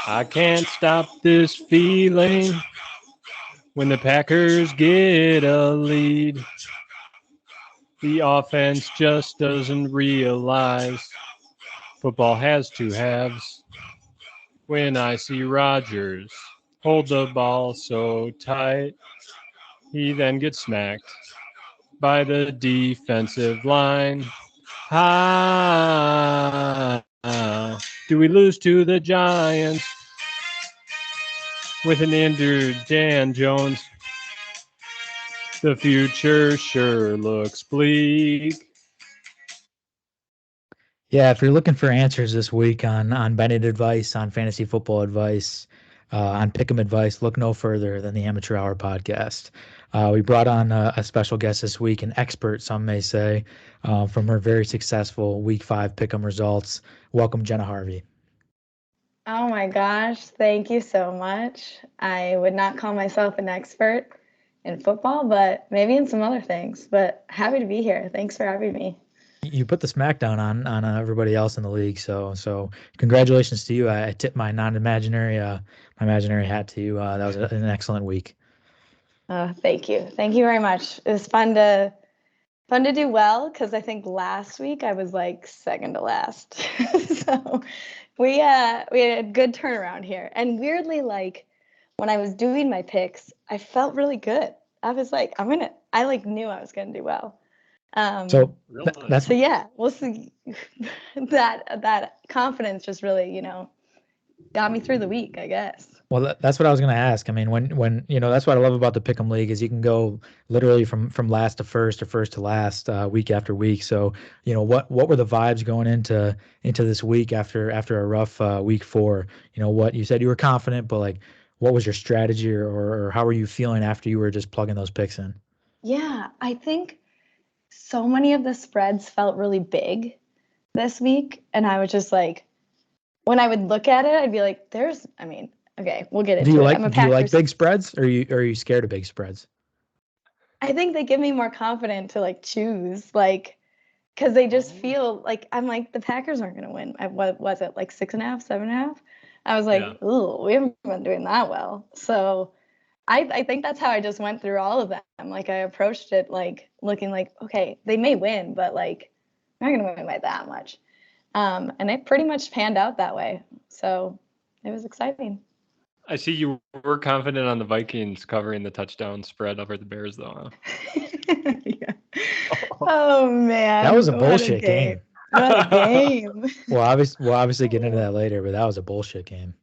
I can't stop this feeling when the Packers get a lead. The offense just doesn't realize football has two halves. When I see Rodgers hold the ball so tight, he then gets smacked by the defensive line. Do we lose to the Giants with an injured Dan Jones? The future sure looks bleak. Yeah, if you're looking for answers this week on Bennett advice, on fantasy football advice, on Pick'em advice, look no further than the Amateur Hour podcast. We brought on a special guest this week, an expert, some may say, from her very successful Week 5 Pick'em results. Welcome, Jenna Harvey. Oh my gosh, thank you so much. I would not call myself an expert in football, but maybe in some other things. But happy to be here. Thanks for having me. You put the smackdown on everybody else in the league, so congratulations to you. I tip my imaginary hat to you. That was an excellent week. Thank you very much. It was fun to do well, because I think last week I was like second to last. So we had a good turnaround here, and weirdly, like when I was doing my picks, I felt really good. I was like, I knew I was gonna do well. So yeah, we'll see. that confidence just really, got me through the week, I guess. Well, that's what I was going to ask. I mean, when that's what I love about the Pick'em League is you can go literally from last to first or first to last week after week. So, what were the vibes going into this week after a rough week 4? What you said you were confident, but like, what was your strategy or how were you feeling after you were just plugging those picks in? Yeah, I think so many of the spreads felt really big this week, and I was just like, when I would look at it, I'd be like, okay, we'll get into it. Do you like big spreads, or are you scared of big spreads? I think they give me more confidence to choose, because they just feel like I'm like, the Packers aren't going to win. What was it, like 6.5, 7.5? I was like, ooh, we haven't been doing that well. So I think that's how I just went through all of them. Like, I approached it looking like, okay, they may win, but they're not going to win by that much. And it pretty much panned out that way. So it was exciting. I see you were confident on the Vikings covering the touchdown spread over the Bears, though. Huh? Yeah. Oh man, that was a bullshit game. What a game! We'll obviously get into that later, but that was a bullshit game.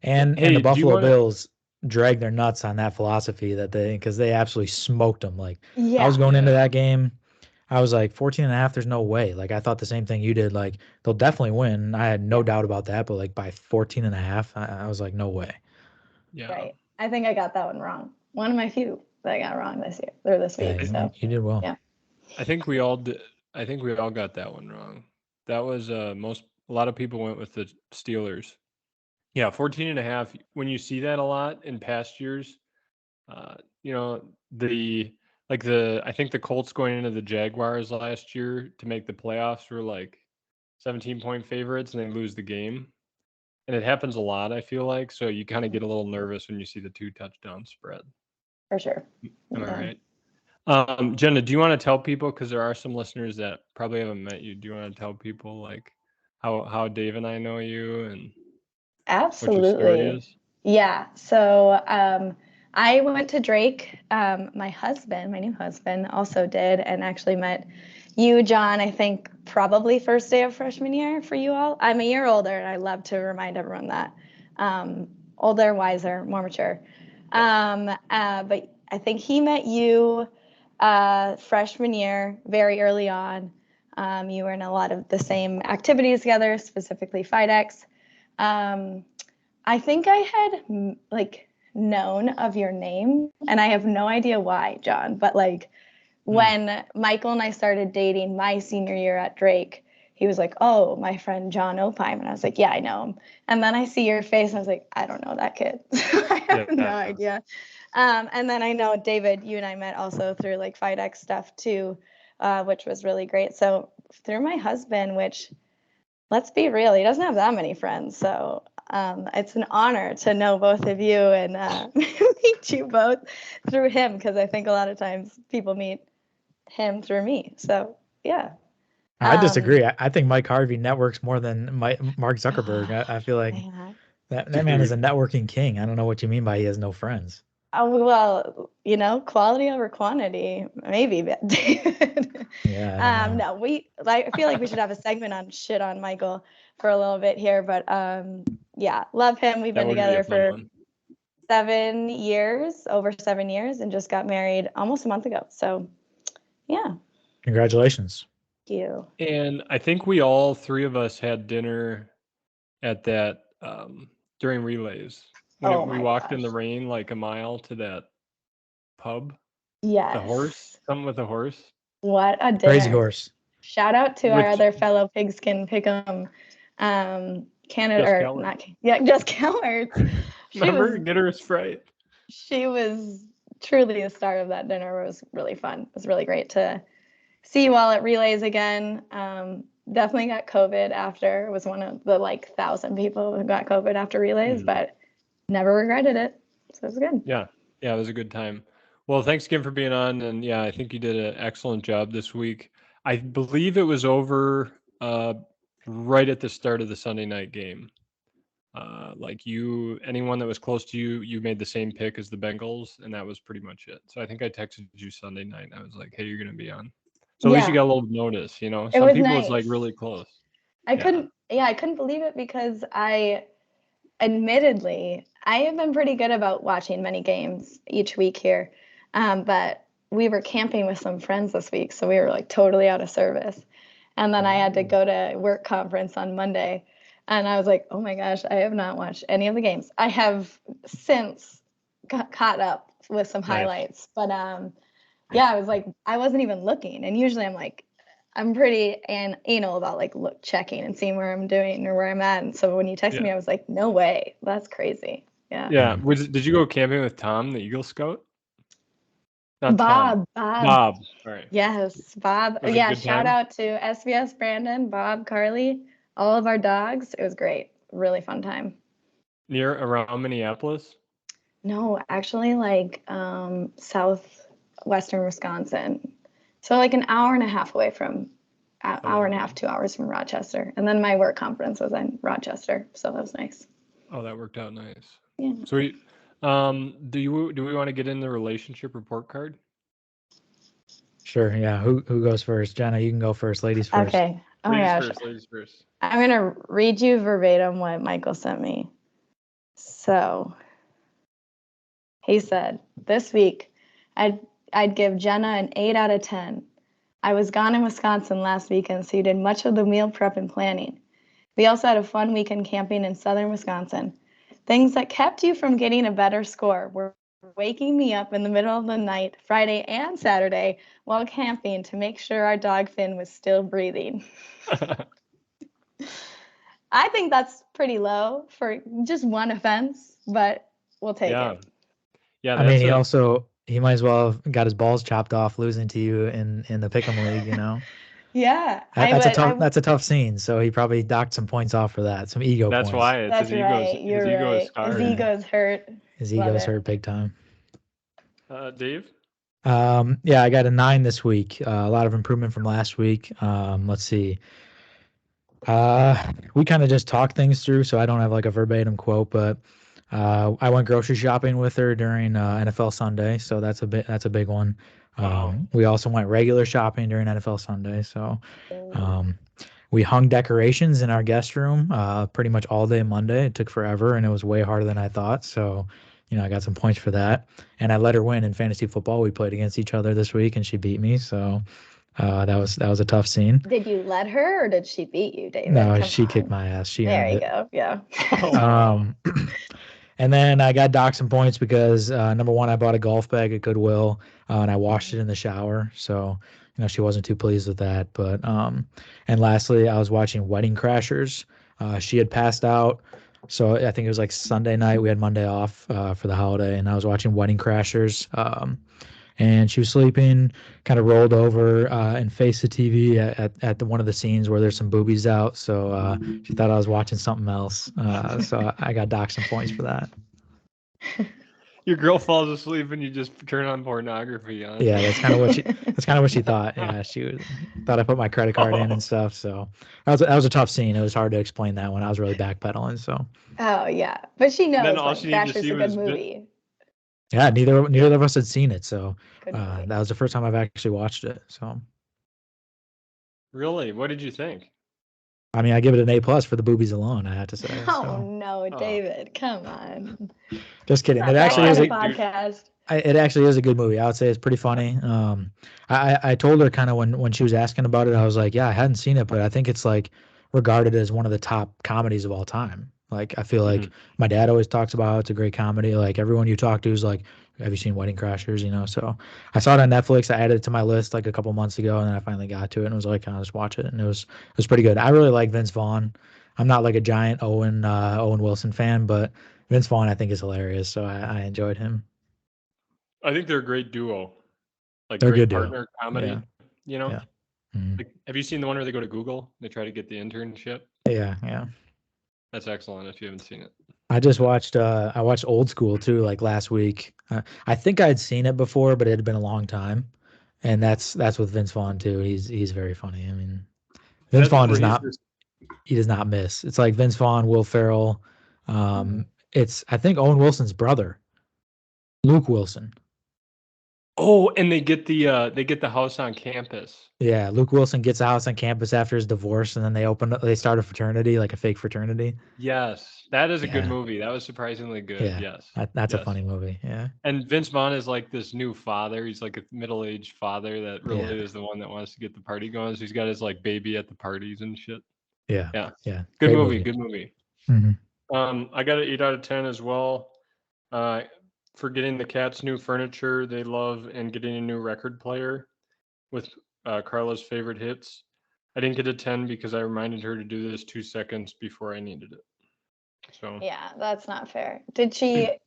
And the Buffalo Bills dragged their nuts on that philosophy because they absolutely smoked them. I was going into that game, I was like 14.5. There's no way. I thought the same thing you did. They'll definitely win. I had no doubt about that. But by 14.5, I was like, no way. Yeah. Right. I think I got that one wrong. One of my few that I got wrong this week. Yeah, so you did well. Yeah. I think we all did. I think we all got that one wrong. That was a lot of people went with the Steelers. Yeah, 14.5. When you see that a lot in past years, I think the Colts going into the Jaguars last year to make the playoffs were 17-point favorites, and they lose the game. And it happens a lot, I feel like. So you kind of get a little nervous when you see the 2 touchdown spread. For sure. Am I right? Jenna, do you want to tell people, because there are some listeners that probably haven't met you, do you want to tell people how Dave and I know you and Absolutely. what your story is? Yeah. So I went to Drake. My new husband also did, and actually met you, John, I think probably first day of freshman year for you all. I'm a year older, and I love to remind everyone that. Older, wiser, more mature. But I think he met you freshman year, very early on. You were in a lot of the same activities together, specifically FIDEX. I think I had known of your name, and I have no idea why, John, but when Michael and I started dating my senior year at Drake, he was like, oh, my friend John Opheim. And I was like, yeah, I know him. And then I see your face, and I was like, I don't know that kid. I have no idea. And then I know, David, you and I met also through FIDEX stuff too, which was really great. So through my husband, which, let's be real, he doesn't have that many friends. So it's an honor to know both of you and meet you both through him, because I think a lot of times people meet him through me. So yeah. I disagree. I think Mike Harvey networks more than Mark Zuckerberg. I feel like that man is a networking king. I don't know what you mean by he has no friends. Well, quality over quantity, maybe, David. Yeah. No, I feel like we should have a segment on shit on Michael for a little bit here, but yeah, love him. We've been together for 7 years, over 7 years, and just got married almost a month ago. So, yeah. Congratulations. Thank you. And I think we all three of us had dinner at that during relays. When we walked in the rain like a mile to that pub. Yes. The horse, something with a horse. What a dinner. Crazy horse. Shout out to our other fellow Pigskin Pick'em Canada, Just or Keller. not, yeah, just Keller. Remember, get her a Sprite. She was truly the star of that dinner. It was really fun. It was really great to see you all at relays again. Definitely got COVID after. It was one of the 1,000 people who got COVID after relays, but never regretted it. So it was good. Yeah, it was a good time. Well, thanks again for being on. And yeah, I think you did an excellent job this week. I believe it was over right at the start of the Sunday night game. Anyone that was close to you, you made the same pick as the Bengals, and that was pretty much it. So I think I texted you Sunday night, and I was like, hey, you're going to be on. So at least you got a little notice, Some people nice. It's really close. I couldn't believe it, because admittedly, I have been pretty good about watching many games each week here. But we were camping with some friends this week, so we were totally out of service. And then I had to go to work conference on Monday, and I was like, oh my gosh, I have not watched any of the games. I have since caught up with some highlights, but yeah, I was I wasn't even looking. And usually I'm pretty anal about checking and seeing where I'm doing or where I'm at. And so when you texted me, I was like, no way, that's crazy. Yeah. Yeah. Did you go camping with Tom, the Eagle Scout? Not Bob. All right. Yes, Bob. Yeah, shout out to SBS Brandon, Bob, Carly, all of our dogs. It was great. Really fun time. Around Minneapolis? No, actually southwestern Wisconsin. So an hour and a half away from, hour and a half, 2 hours from Rochester. And then my work conference was in Rochester, so that was nice. Oh, that worked out nice. Yeah. Sweet. Do we want to get in the relationship report card? Sure. Yeah. Who goes first? Jenna, you can go first. Ladies first. Okay. Oh my gosh. Ladies first. I'm gonna read you verbatim what Michael sent me. So he said, this week I'd give Jenna an 8 out of 10. I was gone in Wisconsin last weekend, so you did much of the meal prep and planning. We also had a fun weekend camping in southern Wisconsin. Things that kept you from getting a better score were waking me up in the middle of the night, Friday and Saturday, while camping to make sure our dog Finn was still breathing. I think that's pretty low for just one offense, but we'll take it. Yeah. I mean, he might as well have got his balls chopped off losing to you in the Pick'em League, Yeah. That's a tough scene. So he probably docked some points off for that. Some ego points. That's why his ego is scarred. His ego's hurt. His ego's hurt big time. Dave? Yeah, I got a 9 this week. A lot of improvement from last week. Let's see. We kind of just talked things through, so I don't have a verbatim quote, but I went grocery shopping with her during NFL Sunday, so that's a big one. We also went regular shopping during NFL Sunday, so we hung decorations in our guest room pretty much all day Monday. It took forever, and it was way harder than I thought, so I got some points for that. And I let her win in fantasy football. We played against each other this week, and she beat me, so that was a tough scene. Did you let her, or did she beat you, David? No, she kicked my ass. There you go. Yeah. And then I got docked some points because number one, I bought a golf bag at Goodwill and I washed it in the shower. So, she wasn't too pleased with that. But and lastly, I was watching Wedding Crashers. She had passed out. So I think it was Sunday night. We had Monday off for the holiday, and I was watching Wedding Crashers. and she was sleeping, kind of rolled over and faced the TV at one of the scenes where there's some boobies out. So she thought I was watching something else. So I got docked some points for that. Your girl falls asleep and you just turn on pornography on. Yeah, that's kind of what she thought. Yeah, she thought I put my credit card in and stuff. So that was a tough scene. It was hard to explain that when I was really backpedaling. So. Oh yeah, but she knows. Then all she needed to see was a good movie. Yeah, neither of us had seen it, so that was the first time I've actually watched it. So. Really, what did you think? I mean, I give it an A+ for the boobies alone. I have to say. Oh no, David, come on. Just kidding. It actually is a podcast. It actually is a good movie. I would say it's pretty funny. I told her kind of when she was asking about it, I was like, yeah, I hadn't seen it, but I think it's like regarded as one of the top comedies of all time. Like I feel like my dad always talks about how it's a great comedy. Like everyone you talk to is like, have you seen Wedding Crashers? You know, so I saw it on Netflix. I added it to my list like a couple months ago, and then I finally got to it and was like, I'll just watch it, and it was pretty good. I really like Vince Vaughn. I'm not like a giant Owen Wilson fan, but Vince Vaughn I think is hilarious, so I enjoyed him. I think they're a great duo. Like they're great good partner duo. comedy. Yeah. You know? Yeah. Mm-hmm. Like, have you seen the one where they go to Google? They try to get the internship? Yeah. That's excellent if you haven't seen it. I just watched I watched Old School too, like last week. I think I'd seen it before, but it had been a long time. And that's with Vince Vaughn too. He's very funny. I mean, Vince Vaughn does not miss. It's like Vince Vaughn, Will Ferrell. It's I think Owen Wilson's brother, Luke Wilson. Oh, and they get the house on campus. Yeah, Luke Wilson gets a house on campus after his divorce, and then they start a fraternity, like a fake fraternity. Yes, that is a good movie. That was surprisingly good. Yeah, yes, that's a funny movie. Yeah, and Vince Vaughn is like this new father. He's like a middle-aged father that really is the one that wants to get the party going. So he's got his like baby at the parties and shit. Yeah. Good movie. Mm-hmm. I got an 8 out of 10 as well. For getting the cats new furniture they love and getting a new record player with Carla's favorite hits. I didn't get a 10 because I reminded her to do this 2 seconds before I needed it. So yeah, that's not fair. Did she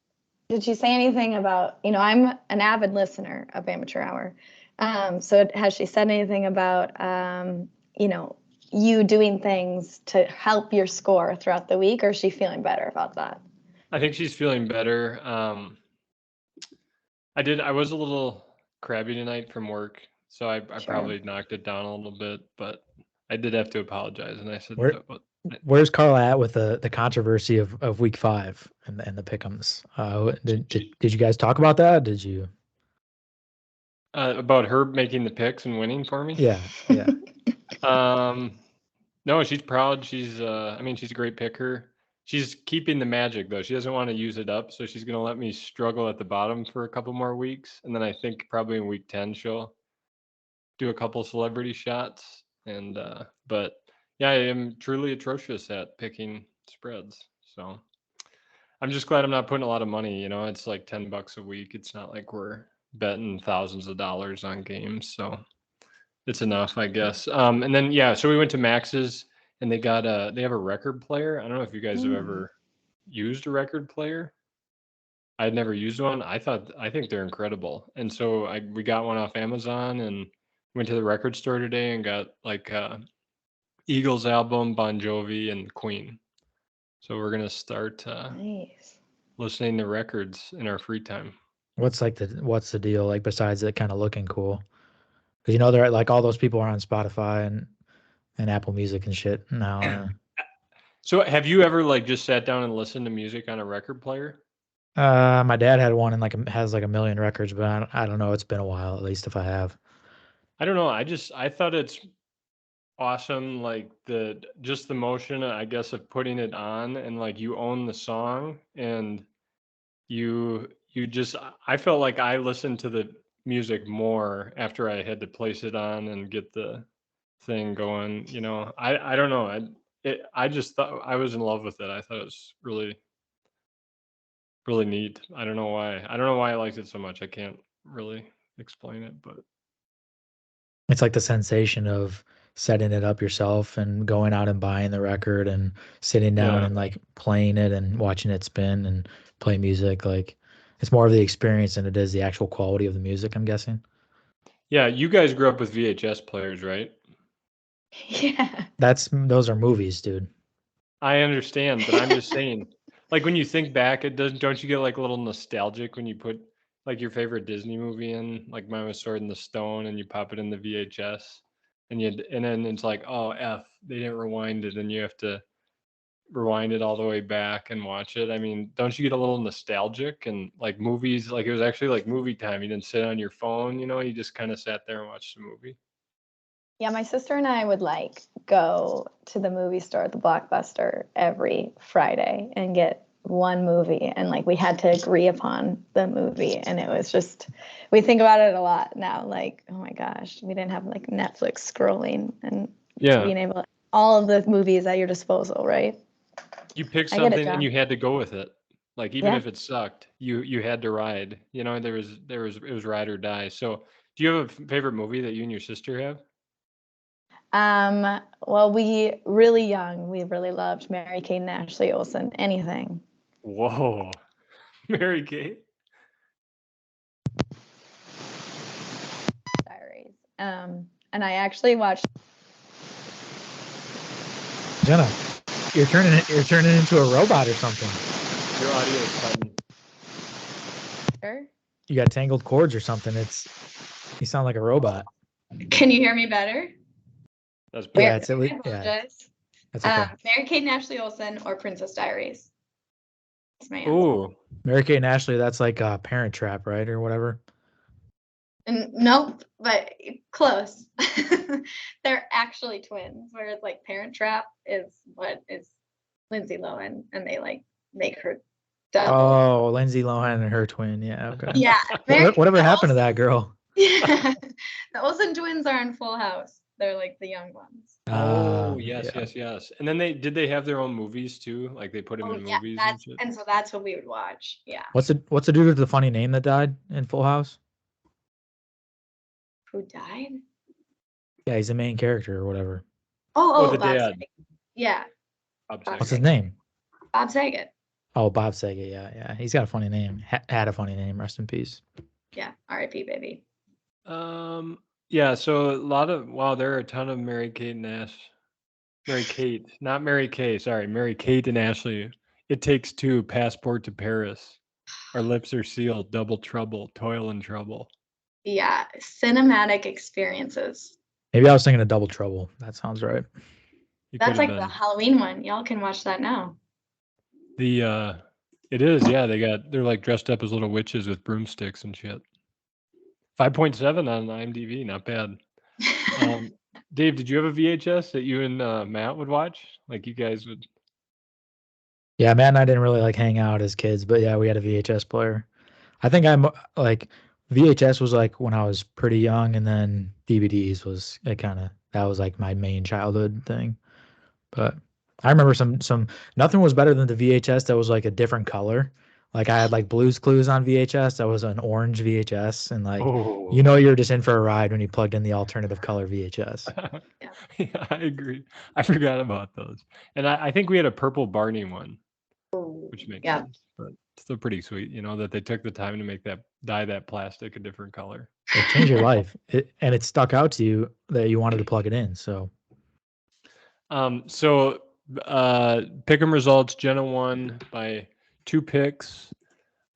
say anything about, I'm an avid listener of Amateur Hour. So has she said anything about, you doing things to help your score throughout the week, or is she feeling better about that? I think she's feeling better. I was a little crabby tonight from work, so I probably knocked it down a little bit, but I did have to apologize, and I said where's Carla at with the controversy of week 5 and the pick'ems? Did you guys talk about that? Did you about her making the picks and winning for me? Yeah. No, she's proud. She's she's a great picker. She's keeping the magic though. She doesn't want to use it up, so she's gonna let me struggle at the bottom for a couple more weeks, and then I think probably in week 10 she'll do a couple celebrity shots. And but yeah, I am truly atrocious at picking spreads. So I'm just glad I'm not putting a lot of money. It's like $10 a week. It's not like we're betting thousands of dollars on games, so it's enough, I guess. And then so we went to Max's. And they have a record player. I don't know if you guys have ever used a record player. I had never used one. I think they're incredible. And so we got one off Amazon and went to the record store today and got like Eagles album, Bon Jovi, and Queen. So we're gonna start listening to records in our free time. What's the deal like besides it kind of looking cool? Because they're like all those people are on Spotify and Apple Music and shit now. So have you ever like just sat down and listened to music on a record player? My dad had one and has like a million records, but I don't know. It's been a while, at least if I have. I don't know. I thought it's awesome, like the motion, I guess, of putting it on, and like you own the song, and I felt like I listened to the music more after I had to place it on and get the thing going. I don't know. I just thought I was in love with it. I thought it was really, really neat. I don't know why. I liked it so much. I can't really explain it, but it's like the sensation of setting it up yourself and going out and buying the record and sitting down and like playing it and watching it spin and play music. Like It's more of the experience than it is the actual quality of the music, I'm guessing. Yeah, you guys grew up with VHS players, right? Yeah. Those are movies, dude. I understand, but I'm just saying, like when you think back, don't you get like a little nostalgic when you put like your favorite Disney movie in, like mine was Sword in the Stone, and you pop it in the VHS, and then it's like, oh they didn't rewind it, and you have to rewind it all the way back and watch it. I mean, don't you get a little nostalgic? And like movies, like it was actually like movie time. You didn't sit on your phone, you just kind of sat there and watched the movie. Yeah, my sister and I would like go to the movie store at the Blockbuster every Friday and get one movie, and like we had to agree upon the movie, and it was just, we think about it a lot now, like, oh my gosh, we didn't have like Netflix scrolling and being able, all of the movies at your disposal, right? You picked something and you had to go with it. Like even if it sucked, you had to ride. It was ride or die. So do you have a favorite movie that you and your sister have? Well, we really loved Mary-Kate and Ashley Olsen. Anything. Whoa. Mary-Kate. Diaries. And I actually watched. Jenna, you're turning into a robot or something. Your audio is cutting. Sure. You got tangled cords or something. You sound like a robot. Can you hear me better? That's better. Yeah, it's at least. Yeah. That's okay. Mary-Kate and Ashley Olsen or Princess Diaries. That's my answer. Ooh. Mary-Kate and Ashley, that's like Parent Trap, right? Or whatever. Nope, but close. They're actually twins, whereas like Parent Trap is what is Lindsay Lohan, and they like make her double. Oh, Lindsay Lohan and her twin. Yeah, okay. Yeah. Whatever happened to that girl? Yeah. The Olsen twins are in Full House. They're like the young ones. Oh, yes. And then did they have their own movies too? Like they put them in movies and shit? And so that's what we would watch. Yeah. What's the dude with the funny name that died in Full House? Who died? Yeah, he's the main character or whatever. Oh, the dad. Saget. Yeah. What's his name? Bob Saget. Oh, Bob Saget. Yeah. He's got a funny name. Had a funny name. Rest in peace. Yeah. R.I.P. baby. Yeah. So there are a ton of Mary-Kate and not Mary Kay. Sorry, Mary-Kate and Ashley. It Takes Two. Passport to Paris. Our Lips Are Sealed. Double Trouble. Toil and Trouble. Yeah, cinematic experiences. Maybe I was thinking of Double Trouble. That sounds right. That's like the Halloween one. Y'all can watch that now. It is, yeah. They're like dressed up as little witches with broomsticks and shit. 5.7 on IMDb, not bad. Dave, did you have a VHS that you and Matt would watch? Like you guys would? Yeah, Matt and I didn't really like hang out as kids, but yeah, we had a VHS player. I think I'm like VHS was like when I was pretty young, and then DVDs was that was like my main childhood thing. But I remember some nothing was better than the VHS that was like a different color. Like I had like Blue's Clues on VHS. That was an orange VHS, and like you're just in for a ride when you plugged in the alternative color VHS. Yeah, I agree. I forgot about those. And I think we had a purple Barney one, which makes sense. But still pretty sweet, that they took the time to dye that plastic a different color. It changed your life, and it stuck out to you that you wanted to plug it in. So, pick'em results: Jenna won by 2 picks.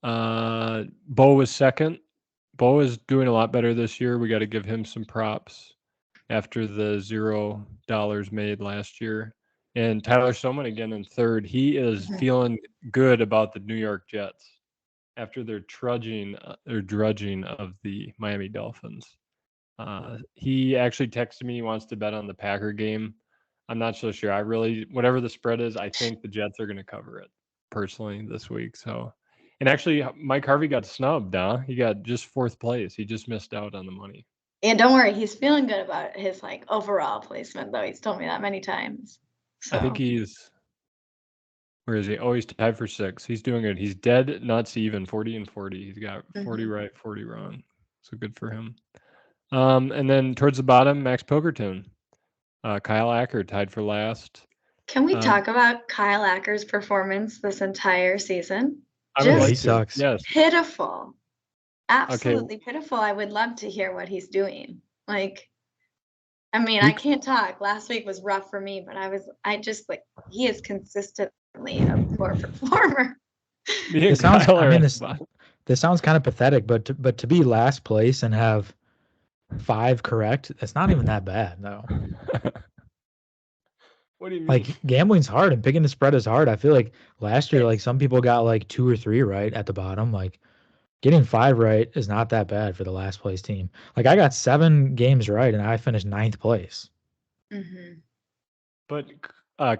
Bo was second. Bo is doing a lot better this year. We got to give him some props after the $0 made last year. And Tyler Soman again in third. He is feeling good about the New York Jets after their drudging of the Miami Dolphins. He actually texted me. He wants to bet on the Packer game. I'm not so sure. Whatever the spread is, I think the Jets are going to cover it personally this week. So, and actually, Mike Harvey got snubbed. He got just 4th place. He just missed out on the money. And don't worry, he's feeling good about his like overall placement, though. He's told me that many times. So. I think where is he? Oh, he's tied for 6th. He's doing good. He's dead nuts even, 40 and 40. He's got 40 right, 40 wrong. So good for him. And then towards the bottom, Max Pilkerton. Kyle Acker tied for last. Can we talk about Kyle Acker's performance this entire season? just sucks. Yes. Pitiful. Absolutely pitiful. I would love to hear what he's doing. Like, I mean, I can't talk. Last week was rough for me, but he is consistently a poor performer. This sounds kind of pathetic, but to be last place and have 5 correct, that's not even that bad, no. What do you mean? Like, gambling's hard and picking the spread is hard. I feel like last year, like, some people got like 2 or 3 right at the bottom. Like, getting 5 right is not that bad for the last place team. Like, I got 7 games right and I finished 9th place. Mm-hmm. But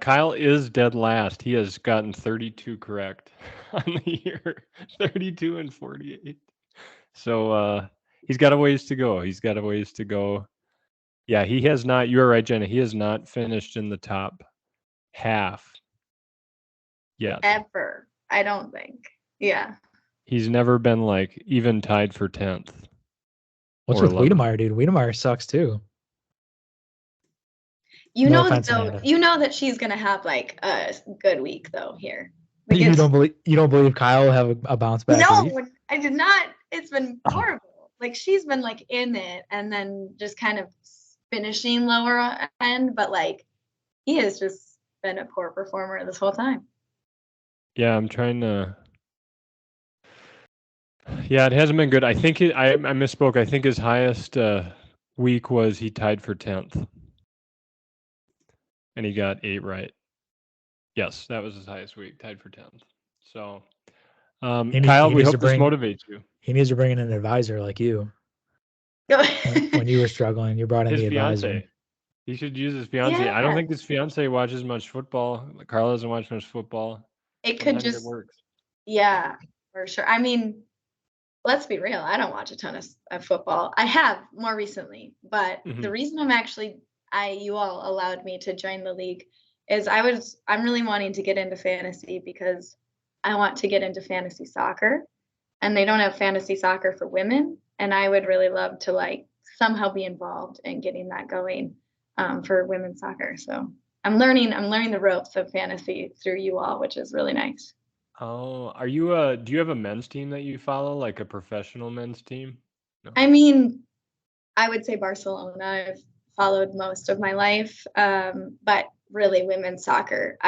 Kyle is dead last. He has gotten 32 correct on the year, 32 and 48. So he's got a ways to go. Yeah, he has not. You are right, Jenna. He has not finished in the top half yet. Ever. I don't think. Yeah. He's never been like even tied for 10th. What's with Wiedemeyer, dude? Wiedemeyer sucks too. You know that she's gonna have like a good week though here. You don't believe Kyle will have a bounce back week? No, I did not. It's been horrible. Like, she's been like in it and then just kind of finishing lower end, but like he has just been a poor performer this whole time. Yeah, I'm trying to. Yeah, it hasn't been good. I think I misspoke. I think his highest week was he tied for 10th. And he got 8 right. Yes, that was his highest week, tied for 10th. So, Kyle, we hope this motivates you. He needs to bring in an advisor like you. When you were struggling, you brought in the advisor. He should use his fiance. Yeah. I don't think his fiance watches much football. Carl doesn't watch much football. Sometimes it works. Yeah, for sure. I mean, let's be real. I don't watch a ton of football. I have more recently, but the reason you all allowed me to join the league is I'm really wanting to get into fantasy because I want to get into fantasy soccer, and they don't have fantasy soccer for women. And I would really love to like somehow be involved in getting that going for women's soccer. So I'm learning the ropes of fantasy through you all, which is really nice. Oh, are you do you have a men's team that you follow, like a professional men's team? No. I mean, I would say Barcelona. I've followed most of my life, but really women's soccer.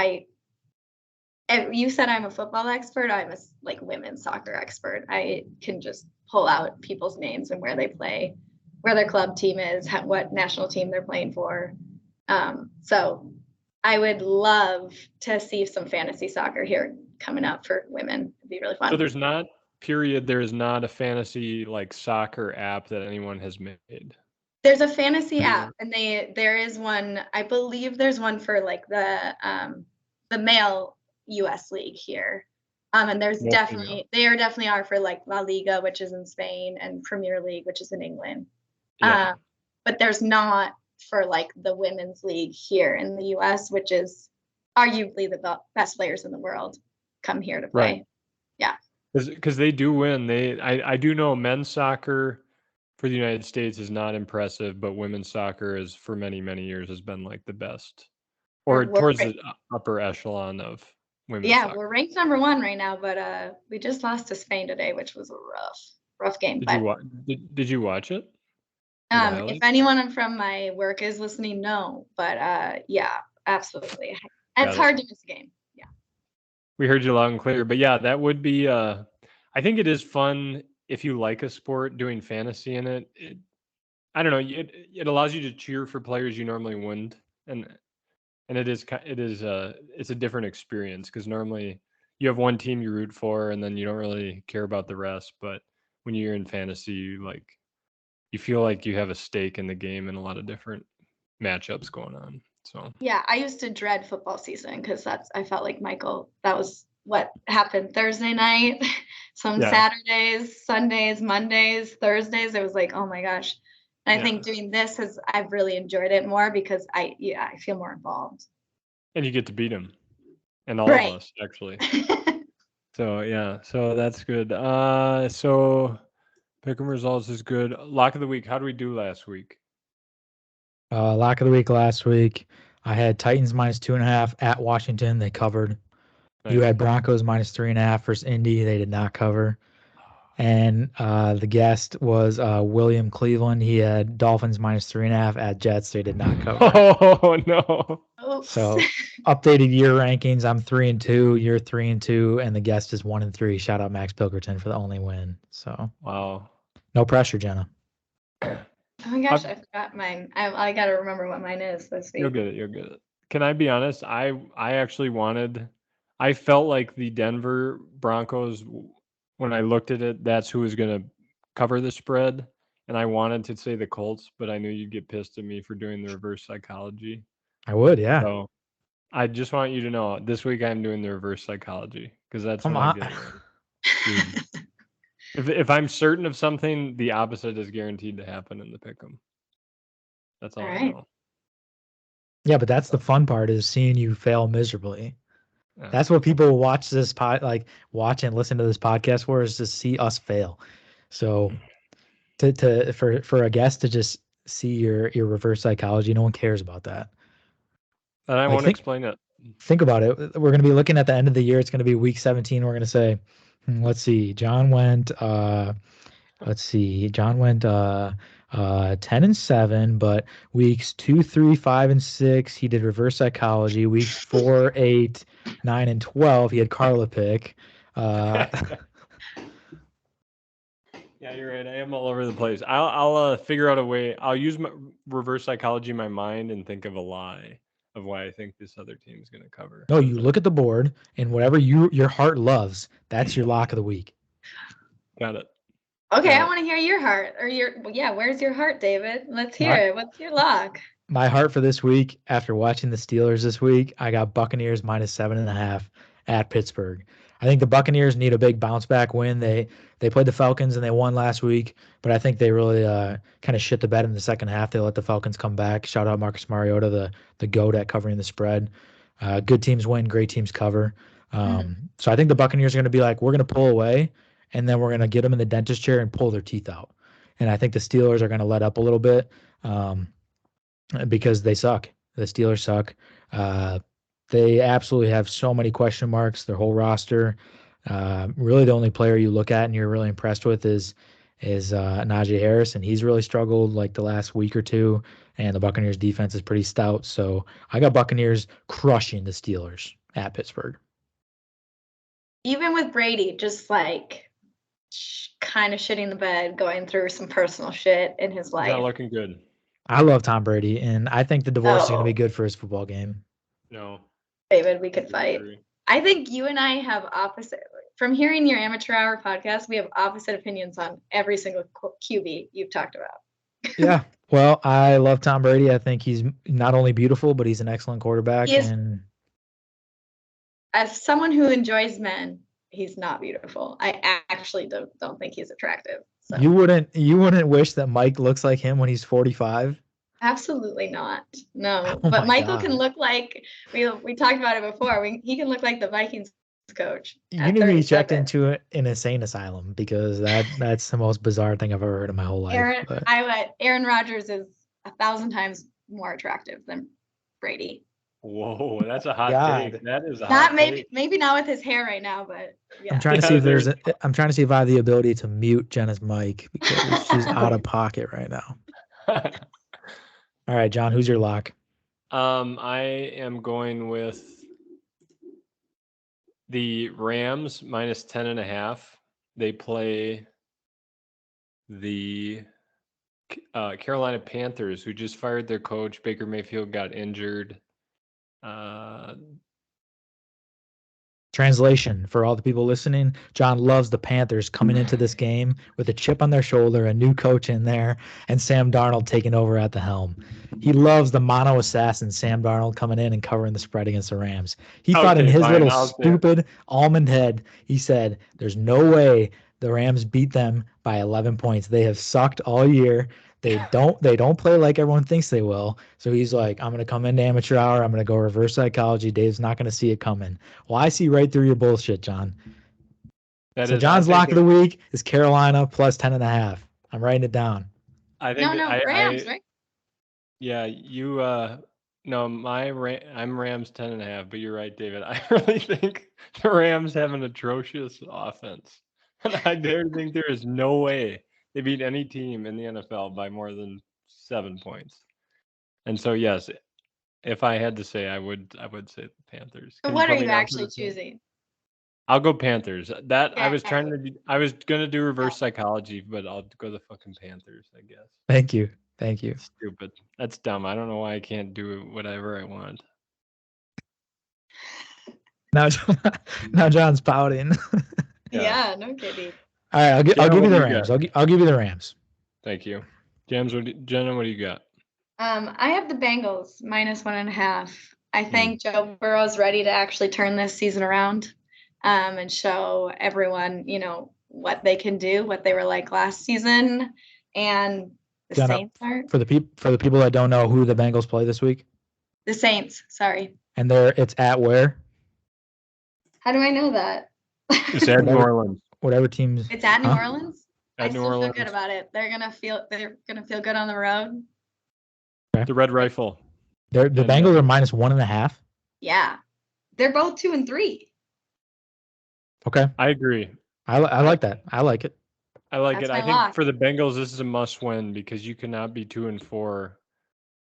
You said I'm a football expert. I'm a women's soccer expert. I can just pull out people's names and where they play, where their club team is, what national team they're playing for. So I would love to see some fantasy soccer here coming up for women. It'd be really fun. So there is not a fantasy like soccer app that anyone has made. There's a fantasy app, and there is one. I believe there's one for like the male U.S. league here, and they definitely are for like La Liga, which is in Spain, and Premier League, which is in England. Yeah. But there's not for like the women's league here in the U.S., which is arguably the best players in the world come here to play. Right. Yeah. Because they do win. I do know men's soccer for the United States is not impressive, but women's soccer is for many, many years has been like the best, or towards the upper echelon of women's soccer. Yeah, we're ranked number 1 right now, but we just lost to Spain today, which was a rough game. Did you watch it? If anyone from my work is listening, no, but yeah, absolutely. It's hard to miss a game. Yeah. We heard you loud and clear, but yeah, that would be. I think it is fun if you like a sport doing fantasy in it. I don't know. It allows you to cheer for players you normally wouldn't, and it's a different experience because normally you have one team you root for, and then you don't really care about the rest. But when you're in fantasy, you feel like you have a stake in the game and a lot of different matchups going on. So yeah, I used to dread football season because I felt like Michael. That was what happened Thursday night. Saturdays, Sundays, Mondays, Thursdays. It was like, oh my gosh. And I think doing this I've really enjoyed it more because I feel more involved. And you get to beat him, and all of us actually. So that's good. So Pick'em results is good. Lock of the week. How did we do last week? Lock of the week last week, I had Titans -2.5 at Washington. They covered. You had Broncos -3.5 versus Indy. They did not cover. And the guest was William Cleveland. He had Dolphins -3.5 at Jets. They did not cover. Oh no! Oops. So updated year rankings. I'm 3-2. You're 3-2, and the guest is 1-3. Shout out Max Pilkerton for the only win. So wow. No pressure, Jenna. Oh my gosh, I forgot mine. I got to remember what mine is this week. You'll get it. You'll get it. Can I be honest? I actually I felt like the Denver Broncos, when I looked at it, that's who was going to cover the spread. And I wanted to say the Colts, but I knew you'd get pissed at me for doing the reverse psychology. I would, yeah. So I just want you to know this week I'm doing the reverse psychology because that's Come what on. I get. Dude, if I'm certain of something, the opposite is guaranteed to happen in the pick'em. That's all I know. Yeah, but that's the fun part, is seeing you fail miserably. Yeah. That's what people watch this watch and listen to this podcast for, is to see us fail. So for a guest to just see your reverse psychology, no one cares about that. And I won't explain it. Think about it. We're going to be looking at the end of the year. It's going to be week 17. We're going to say, let's see, John went 10-7, but weeks 2, 3, 5, and 6, he did reverse psychology. Weeks 4, 8, 9, and 12, he had Carla pick. Yeah, you're right. I am all over the place. I'll figure out a way. I'll use my reverse psychology in my mind and think of a lie of why I think this other team is going to cover. No, you look at the board, and whatever your heart loves, that's your lock of the week. Got it. Okay, I want to hear your heart, or where's your heart, David? Let's hear it. What's your lock? My heart for this week, after watching the Steelers this week, I got Buccaneers -7.5 at Pittsburgh. I think the Buccaneers need a big bounce back win. They played the Falcons and they won last week, but I think they really kind of shit the bed in the second half. They let the Falcons come back. Shout out Marcus Mariota, the GOAT at covering the spread. Good teams win, great teams cover. So I think the Buccaneers are going to be like, we're going to pull away, and then we're going to get them in the dentist chair and pull their teeth out. And I think the Steelers are going to let up a little bit because they suck. The Steelers suck. They absolutely have so many question marks, their whole roster. Really the only player you look at and you're really impressed with is Najee Harris, and he's really struggled like the last week or two, and the Buccaneers defense is pretty stout. So I got Buccaneers crushing the Steelers at Pittsburgh. Even with Brady just like kind of shitting the bed, going through some personal shit in his life. Not looking good. I love Tom Brady, and I think the divorce is going to be good for his football game. No. David, we could fight. I think you and I have opposite. From hearing your Amateur Hour podcast, we have opposite opinions on every single QB you've talked about. Yeah. Well, I love Tom Brady. I think he's not only beautiful, but he's an excellent quarterback. And as someone who enjoys men, he's not beautiful. I actually don't think he's attractive. So. You wouldn't wish that Mike looks like him when he's 45? Absolutely not. No. But Michael can look like we talked about it before. He can look like the Vikings coach. You need to be checked into an insane asylum, because that's the most bizarre thing I've ever heard in my whole life. Aaron Rodgers is 1,000 times more attractive than Brady. Whoa, that's a hot take. That is a hot take. Maybe not with his hair right now, but yeah. I'm trying to see if I have the ability to mute Jenna's mic, because she's out of pocket right now. All right, John, who's your lock? I am going with the Rams -10.5. They play the Carolina Panthers, who just fired their coach. Baker Mayfield got injured. Translation for all the people listening: John loves the Panthers coming into this game with a chip on their shoulder, a new coach in there, and Sam Darnold taking over at the helm. He loves the mono assassin Sam Darnold coming in and covering the spread against the Rams. He thought in his little stupid almond head, he said, there's no way the Rams beat them by 11 points. They have sucked all year. They don't play like everyone thinks they will. So he's like, I'm going to come into Amateur Hour. I'm going to go reverse psychology. Dave's not going to see it coming. Well, I see right through your bullshit, John. So John's lock of the week is Carolina +10.5. I'm writing it down. I think Rams, right? Yeah, you No, I'm Rams 10.5, but you're right, David. I really think the Rams have an atrocious offense. And I dare think there is no way they beat any team in the NFL by more than 7 points. And so, yes, if I had to say, I would say the Panthers. So what are you actually choosing? I'll go Panthers. I was gonna do reverse psychology, but I'll go the fucking Panthers, I guess. Thank you. Stupid. That's dumb. I don't know why I can't do whatever I want. Now John's pouting. Yeah, no kidding. All right, I'll give you the Rams. I'll give you the Rams. Thank you. Jenna, what do you got? I have the Bengals -1.5. I think Joe Burrow's ready to actually turn this season around, and show everyone, what they can do, what they were like last season, and the Jenna, Saints are for the people that don't know who the Bengals play this week. The Saints, sorry. And it's at where? How do I know that? It's at New Orleans. Whatever teams. It's at New Orleans. At New Orleans. Feel good about it. They're gonna feel good on the road. Okay. The Red Rifle. The Bengals are -1.5. Yeah, they're both 2 and 3. Okay, I agree. I like that. I like it. I think for the Bengals, this is a must-win because you cannot be 2 and 4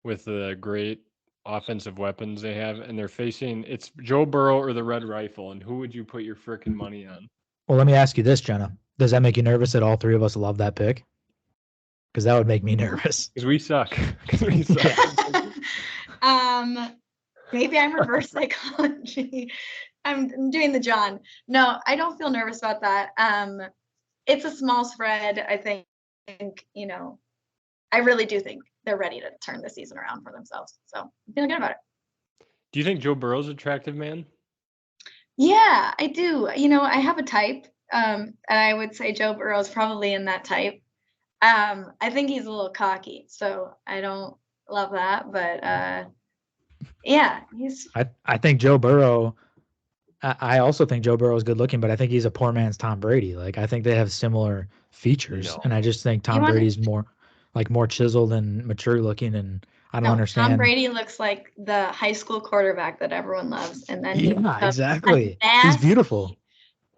with the great offensive weapons they have, and they're facing it's Joe Burrow or the Red Rifle, and who would you put your frickin' money on? Well, let me ask you this, Jenna. Does that make you nervous that all three of us love that pick? Because that would make me nervous. Because we suck. Maybe I'm reverse psychology. I'm doing the John. No, I don't feel nervous about that. It's a small spread. I think, I really do think they're ready to turn the season around for themselves. So I'm feeling good about it. Do you think Joe Burrow's an attractive man? Yeah, I do. I have a type, and I would say Joe Burrow's probably in that type. I think he's a little cocky, so I don't love that. But yeah, I think Joe Burrow. I also think Joe Burrow is good looking, but I think he's a poor man's Tom Brady. Like I think they have similar features, and I just think Tom Brady's more chiseled and mature looking, and I don't understand. Tom Brady looks like the high school quarterback that everyone loves, and then exactly. He's beautiful.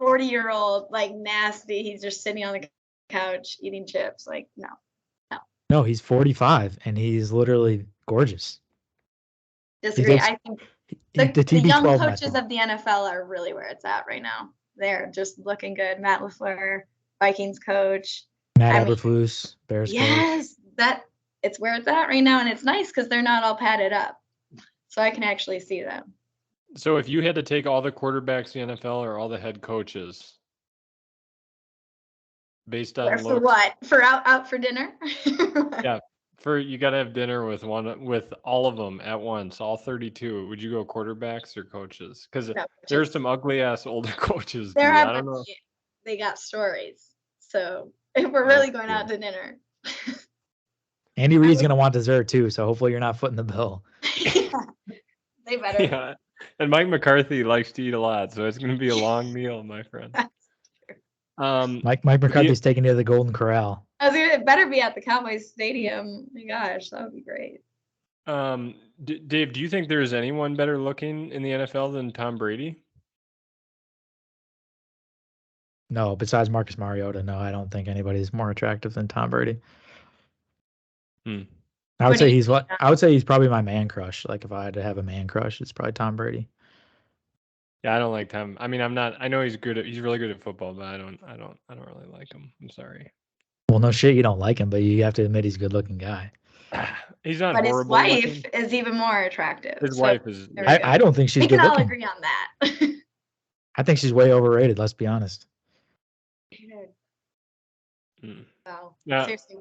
40-year-old, nasty. He's just sitting on the couch eating chips. No, he's 45 and he's literally gorgeous. Disagree. I think the young coaches of the NFL are really where it's at right now. They're just looking good. Matt LaFleur, Vikings coach. Matt Eberflus, Bears coach. Yes, it's where it's at right now, and it's nice because they're not all padded up. So I can actually see them. So if you had to take all the quarterbacks in the NFL or all the head coaches based on for what? For out for dinner? Yeah. You got to have dinner with all of them at once, all 32. Would you go quarterbacks or coaches? Because there's some ugly ass older coaches. I don't know. They got stories. So if we're really going out to dinner. Andy Reid's gonna want dessert too, so hopefully you're not footing the bill. Yeah, they better. Yeah, and Mike McCarthy likes to eat a lot, so it's gonna be a long meal, my friend. Mike McCarthy's taking you to the Golden Corral. It better be at the Cowboys Stadium. My gosh, that would be great. Dave, do you think there is anyone better looking in the NFL than Tom Brady? No, besides Marcus Mariota, no, I don't think anybody's more attractive than Tom Brady. I would say he's probably my man crush. Like if I had to have a man crush, it's probably Tom Brady. Yeah, I don't like Tom. I mean, I know he's really good at football, but I don't really like him. I'm sorry. Well, no shit, you don't like him, but you have to admit he's a good-looking guy. He's not but horrible. His wife is even more attractive. His wife is. I don't think she's good looking. We can all agree on that. I think she's way overrated. Let's be honest. Wow. Seriously,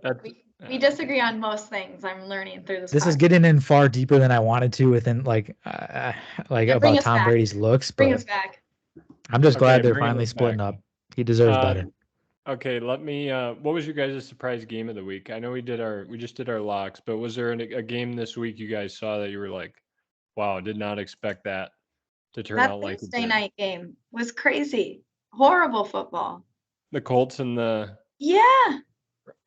we disagree on most things. I'm learning through this. This is getting in far deeper than I wanted to within about Tom Brady's looks. Bring us back. I'm just glad they're finally splitting up. He deserves better. Okay, let me. What was your guys' surprise game of the week? I know we just did our locks, but was there a game this week you guys saw that you were like, "Wow, did not expect that to turn out like it did"? That Thursday night game was crazy, horrible football. The Colts and the yeah.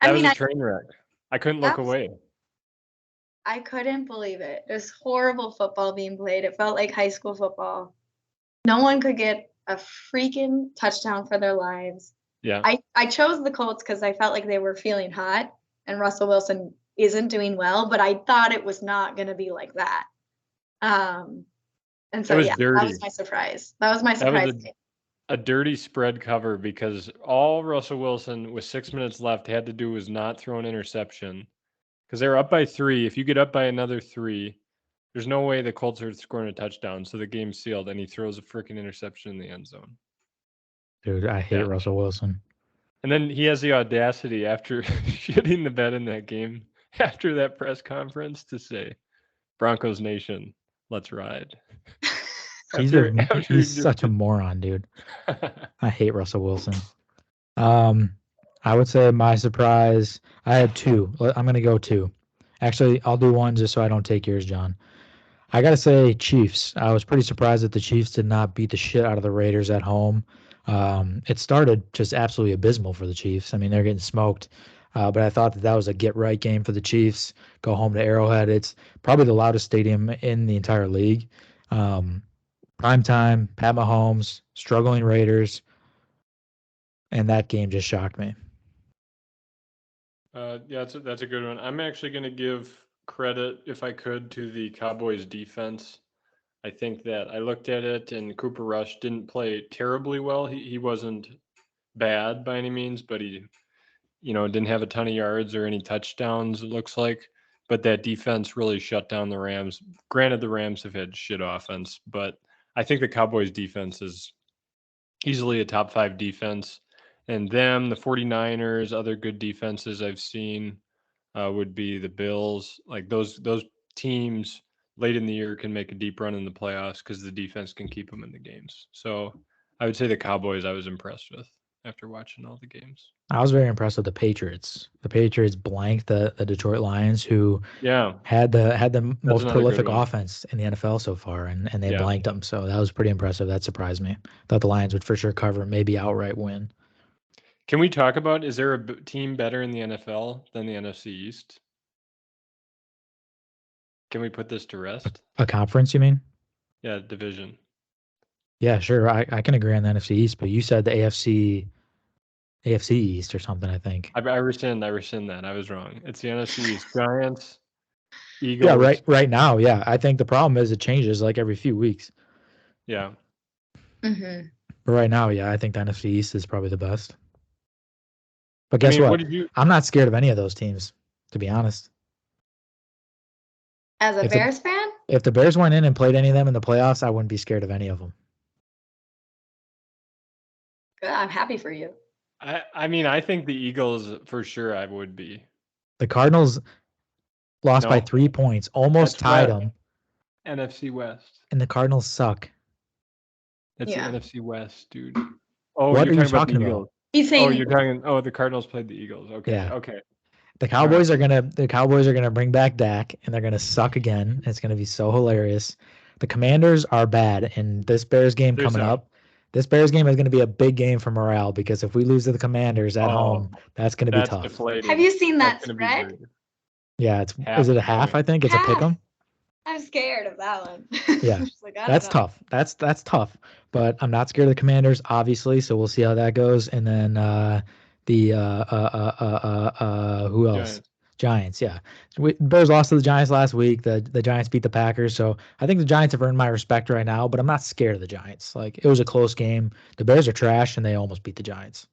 That was a train wreck. I couldn't look away. I couldn't believe it. There's horrible football being played. It felt like high school football. No one could get a freaking touchdown for their lives. Yeah. I chose the Colts because I felt like they were feeling hot, and Russell Wilson isn't doing well, but I thought it was not going to be like that. And so, that was my surprise. That was my surprise. That was a dirty spread cover because all Russell Wilson with 6 minutes left had to do was not throw an interception because they were up by 3. If you get up by another 3, there's no way the Colts are scoring a touchdown. So the game's sealed, and he throws a freaking interception in the end zone. Dude, I hate Russell Wilson. And then he has the audacity after shitting the bed in that game, after that press conference, to say, Broncos Nation, let's ride. He's such a moron, dude. I hate Russell Wilson. I would say my surprise, I had 2. I'm going to go 2. Actually, I'll do 1 just so I don't take yours, John. I got to say Chiefs. I was pretty surprised that the Chiefs did not beat the shit out of the Raiders at home. It started just absolutely abysmal for the Chiefs. I mean, they're getting smoked. But I thought that was a get-right game for the Chiefs. Go home to Arrowhead. It's probably the loudest stadium in the entire league. Prime time, Pat Mahomes, struggling Raiders. And that game just shocked me. That's a good one. I'm actually going to give credit, if I could, to the Cowboys defense. I think that I looked at it, and Cooper Rush didn't play terribly well. He wasn't bad by any means, but he, didn't have a ton of yards or any touchdowns, it looks like. But that defense really shut down the Rams. Granted, the Rams have had shit offense, but I think the Cowboys defense is easily a top 5 defense. And them, the 49ers, other good defenses I've seen would be the Bills. Like those teams late in the year can make a deep run in the playoffs because the defense can keep them in the games. So I would say the Cowboys I was impressed with after watching all the games. I was very impressed with the Patriots. The Patriots blanked the Detroit Lions, who had the most prolific offense in the NFL so far, and they blanked them. So that was pretty impressive. That surprised me. Thought the Lions would for sure cover, maybe outright win. Can we talk about, is there a team better in the NFL than the NFC East? Can we put this to rest? A conference, you mean? Yeah, division. Yeah, sure. I can agree on the NFC East, but you said the AFC East or something, I think. I rescind that. I was wrong. It's the NFC East. Giants, Eagles. Yeah, right now, yeah. I think the problem is it changes like every few weeks. Yeah. Mm-hmm. But right now, yeah, I think the NFC East is probably the best. But guess what? I'm not scared of any of those teams, to be honest. As a Bears fan? If the Bears went in and played any of them in the playoffs, I wouldn't be scared of any of them. Good. I'm happy for you. I think the Eagles, for sure, I would be. The Cardinals lost by 3 points, almost tied them. NFC West. And the Cardinals suck. That's the NFC West, dude. Oh, what are you talking about? He's saying, the Cardinals played the Eagles. Okay. Yeah. Okay. The Cowboys are gonna bring back Dak, and they're gonna suck again. It's gonna be so hilarious. The Commanders are bad, and this Bears game coming up, this Bears game is gonna be a big game for morale because if we lose to the Commanders at home, that's gonna be tough. Deflating. Have you seen that spread? Yeah, is it a half? I think it's a pick 'em. I'm scared of that one. Yeah, that's tough. That's tough. But I'm not scared of the Commanders, obviously. So we'll see how that goes. And then who else? Giants. Yeah, Bears lost to the Giants last week. The Giants beat the Packers. So I think the Giants have earned my respect right now. But I'm not scared of the Giants. Like, it was a close game. The Bears are trash, and they almost beat the Giants.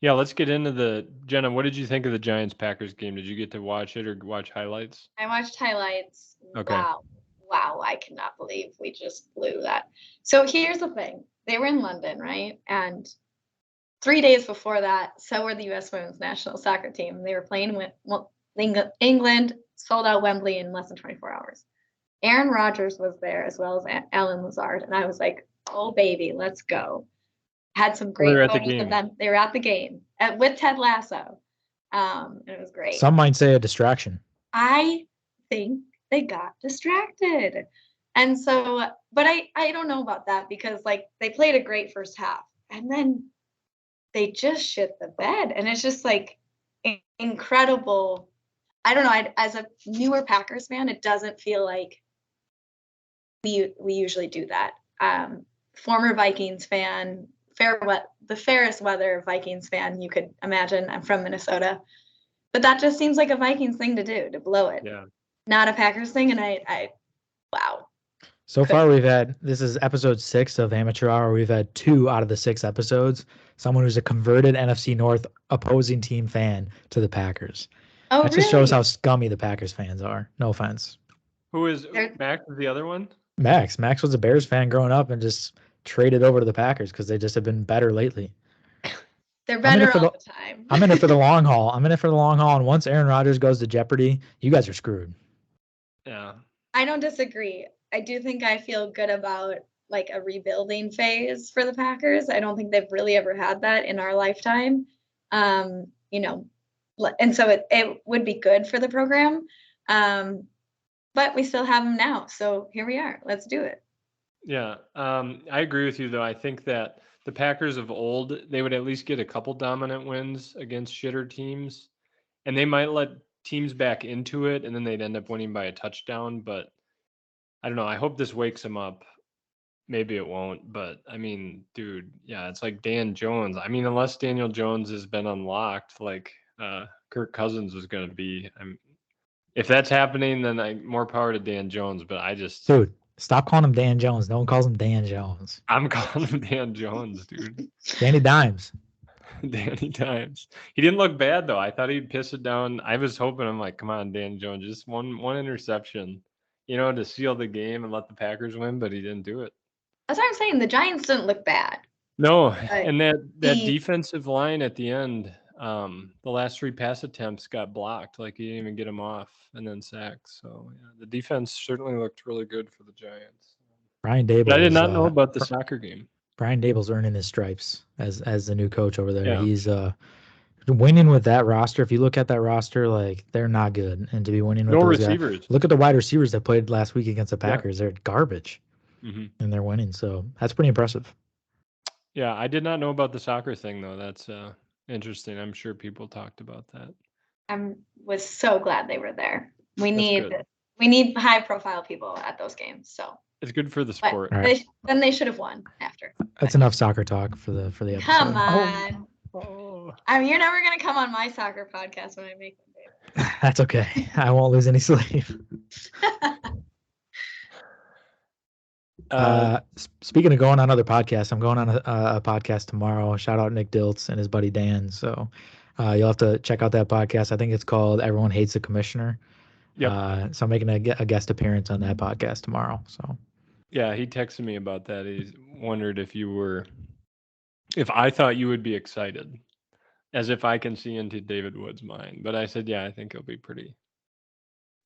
Yeah, let's get into Jenna, what did you think of the Giants-Packers game? Did you get to watch it or watch highlights? I watched highlights. Okay. Wow, I cannot believe we just blew that. So here's the thing. They were in London, right? And 3 days before that, so were the U.S. women's national soccer team. They were playing with England, sold out Wembley in less than 24 hours. Aaron Rodgers was there as well as Alan Lazard. And I was like, oh, baby, let's go. Had some great photos of them. They were at the game with Ted Lasso. And it was great. Some might say a distraction. I think they got distracted. And so, but I don't know about that because like they played a great first half and then they just shit the bed. And it's just like incredible I don't know. As a newer Packers fan, it doesn't feel like we usually do that. Former Vikings fan, the fairest weather Vikings fan you could imagine. I'm from Minnesota, but that just seems like a Vikings thing to do, to blow it. Yeah. Not a Packers thing, and I wow. So far, this is episode 6 of Amateur Hour. We've had 2 out of the 6 episodes. Someone who's a converted NFC North opposing team fan to the Packers. Oh, that just shows how scummy the Packers fans are. No offense. Who is Max? Is the other one? Max was a Bears fan growing up and just traded over to the Packers because they just have been better lately. They're better all the time. I'm in it for the long haul. And once Aaron Rodgers goes to Jeopardy, you guys are screwed. Yeah. I don't disagree. I do think I feel good about like a rebuilding phase for the Packers. I don't think they've really ever had that in our lifetime. And so it would be good for the program. But we still have them now. So here we are. Let's do it. Yeah. I agree with you, though. I think that the Packers of old, they would at least get a couple dominant wins against shitter teams. And they might let teams back into it, and then they'd end up winning by a touchdown. But I don't know. I hope this wakes them up. Maybe it won't. But, I mean, dude, yeah, it's like Dan Jones. I mean, unless Daniel Jones has been unlocked, like Kirk Cousins was going to be. If that's happening, then more power to Dan Jones. But I just... Dude, stop calling him Dan Jones. No one calls him Dan Jones. I'm calling him Dan Jones, dude. Danny Dimes. Danny Dimes. He didn't look bad, though. I thought he'd piss it down. I was hoping, I'm like, come on, Dan Jones, just one interception, to seal the game and let the Packers win, but he didn't do it. That's what I'm saying. The Giants didn't look bad. No, and that defensive line at the end, the last 3 pass attempts got blocked. Like, he didn't even get them off and then sacked. So, yeah, the defense certainly looked really good for the Giants. Brian Daboll. But I did not know about the soccer game. Brian Daboll's earning his stripes as the new coach over there. Yeah. He's winning with that roster. If you look at that roster, like, they're not good. And to be winning with no those receivers. Guys, look at the wide receivers that played last week against the Packers. Yeah. They're garbage. Mm-hmm. And they're winning. So that's pretty impressive. Yeah, I did not know about the soccer thing, though. That's interesting. I'm sure people talked about that. I was so glad they were there. We need high profile people at those games. So it's good for the sport. Right. Then they should have won after. That's enough soccer talk for the episode. Come on. Oh. I mean, you're never gonna come on my soccer podcast when I make them, Dave. That's okay. I won't lose any sleep. Speaking of going on other podcasts, I'm going on a podcast tomorrow. Shout out Nick Diltz and his buddy Dan. So you'll have to check out that podcast. I think it's called Everyone Hates the Commissioner. Yep. So I'm making a guest appearance on that podcast tomorrow. So yeah, he texted me about that. He wondered if I thought you would be excited, as if I can see into David Wood's mind. But I said, yeah, I think it'll be pretty.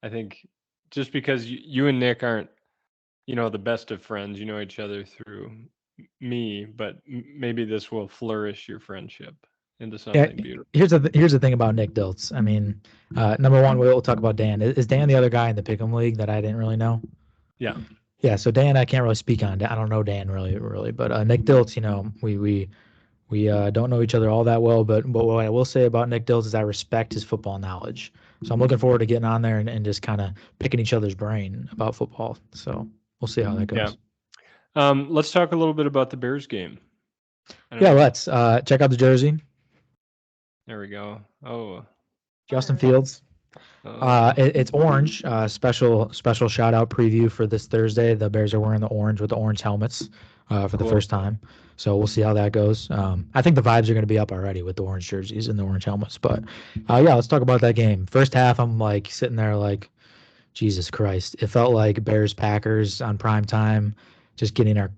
I think just because you and Nick aren't, the best of friends, you know each other through me, but maybe this will flourish your friendship into something beautiful. Here's the thing about Nick Diltz. I mean, number one, we'll talk about Dan. Is Dan the other guy in the Pick'em League that I didn't really know? Yeah. Yeah. So Dan, I can't really speak on. I don't know Dan really, but Nick Diltz, we don't know each other all that well. But what I will say about Nick Diltz is I respect his football knowledge. So I'm looking forward to getting on there and just kind of picking each other's brain about football. So we'll see how that goes. Yeah. Let's talk a little bit about the Bears game. Let's check out the jersey. There we go. Oh, Justin Fields. It's orange. Special shout out preview for this Thursday. The Bears are wearing the orange with the orange helmets for the first time. So we'll see how that goes. I think the vibes are going to be up already with the orange jerseys and the orange helmets. But let's talk about that game. First half, I'm like sitting there like, Jesus Christ. It felt like Bears Packers on prime time, just getting our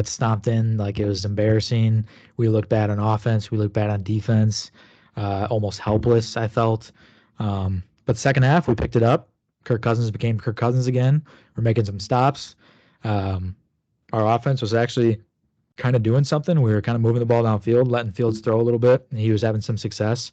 stomped in. Like, it was embarrassing. We looked bad on offense. We looked bad on defense. Almost helpless, I felt. But the second half, we picked it up. Kirk Cousins became Kirk Cousins again. We're making some stops. Our offense was actually kind of doing something. We were kind of moving the ball downfield, letting Fields throw a little bit, and he was having some success.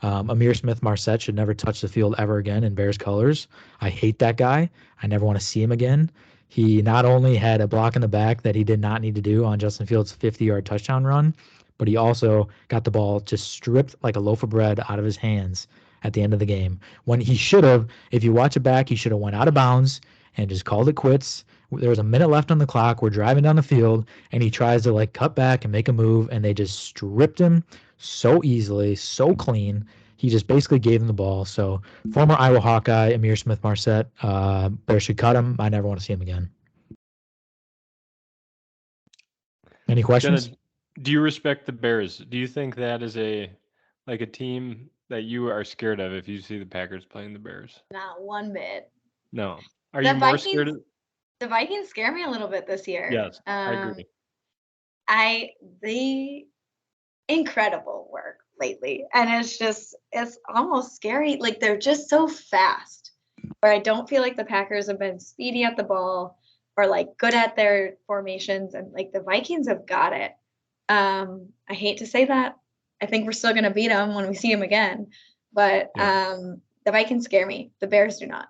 Amir Smith-Marset should never touch the field ever again in Bears colors. I hate that guy. I never want to see him again. He not only had a block in the back that he did not need to do on Justin Fields' 50-yard touchdown run, but he also got the ball just stripped like a loaf of bread out of his hands at the end of the game. When he should have, if you watch it back, he should have went out of bounds and just called it quits. There was a minute left on the clock. We're driving down the field, and he tries to like cut back and make a move, and they just stripped him so easily, so clean. He just basically gave him the ball. So former Iowa Hawkeye, Amir Smith-Marset, Bears should cut him. I never want to see him again. Any questions? Jenna, do you respect the Bears? Do you think that is a team that you are scared of if you see the Packers playing the Bears? Not one bit. No. Are you more scared of? The Vikings scare me a little bit this year. Yes, I agree. The incredible work lately, and it's almost scary. Like, they're just so fast, where I don't feel like the Packers have been speedy at the ball or like good at their formations, and like the Vikings have got it. I hate to say that. I think we're still going to beat them when we see them again, but the Vikings scare me. The Bears do not.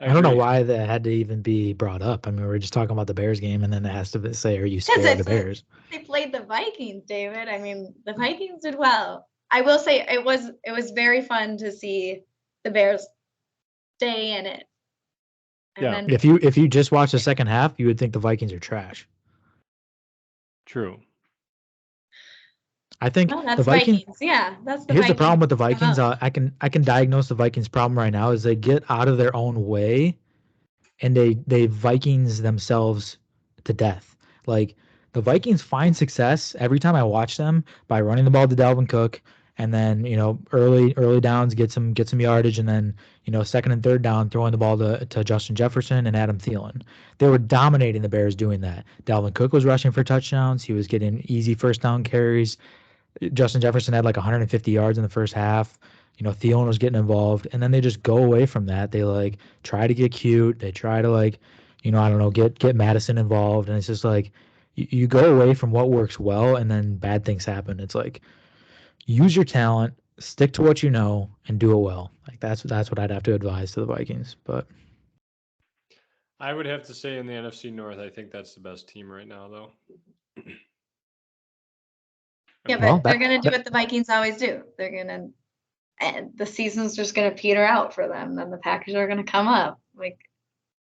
I don't know why that had to even be brought up. I mean, we're just talking about the Bears game, and then it has to say, "Are you scared of the Bears?" They played the Vikings, David. I mean, the Vikings did well. I will say it was very fun to see the Bears stay in it. And then, if you just watch the second half, you would think the Vikings are trash. True. I think the Vikings. Yeah, that's the. Here's Vikings. The problem with the Vikings. I can diagnose the Vikings' problem right now is they get out of their own way, and they Vikings themselves to death. Like, the Vikings find success every time I watch them by running the ball to Dalvin Cook, and then early downs get some yardage, and then second and third down throwing the ball to Justin Jefferson and Adam Thielen. They were dominating the Bears doing that. Dalvin Cook was rushing for touchdowns. He was getting easy first down carries. Justin Jefferson had like 150 yards in the first half. Thielen was getting involved, and then they just go away from that. They like try to get cute. They try to I don't know, get Madison involved, and it's just like you go away from what works well, and then bad things happen. It's like, use your talent, stick to what you know, and do it well. Like that's what I'd have to advise to the Vikings. But I would have to say in the NFC North, I think that's the best team right now, though. Yeah, but they're going to do what the Vikings always do. They're going to, and the season's just going to peter out for them. Then the Packers are going to come up. Like,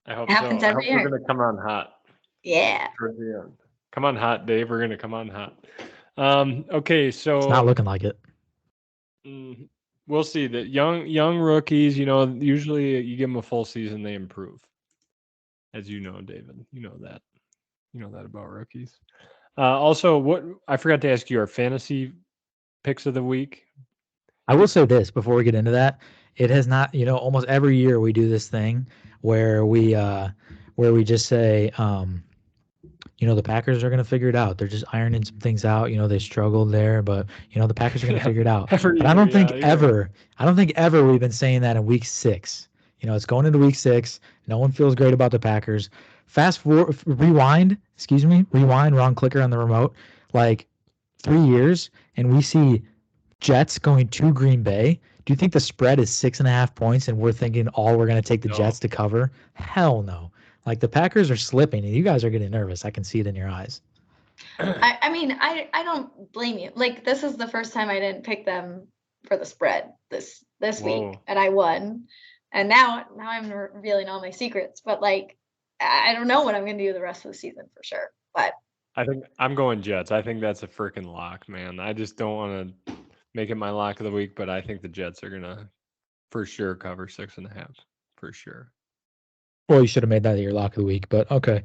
I hope happens so. Every year. We're going to come on hot. Yeah. Come on hot, Dave. We're going to come on hot. Okay, so it's not looking like it. We'll see. The young rookies, usually you give them a full season, they improve. As you know, David, you know that about rookies. Also, what I forgot to ask you, our fantasy picks of the week. I will say this before we get into that. It has not, almost every year we do this thing where we just say, the Packers are going to figure it out. They're just ironing some things out. They struggled there, but the Packers are going to figure it out. But I don't think ever we've been saying that in week 6. It's going into week 6. No one feels great about the Packers. Rewind, wrong clicker on the remote, like 3 years, and we see Jets going to Green Bay. Do you think the spread is 6.5 points and we're thinking we're going to take the Jets to cover? Hell no. Like, the Packers are slipping, and you guys are getting nervous. I can see it in your eyes. I mean, I don't blame you. Like, this is the first time I didn't pick them for the spread this week, and I won. And now I'm revealing all my secrets. But, like, I don't know what I'm going to do the rest of the season for sure. But I think I'm going Jets. I think that's a freaking lock, man. I just don't want to make it my lock of the week, but I think the Jets are going to for sure cover 6.5 for sure. Well, you should have made that your lock of the week, but okay.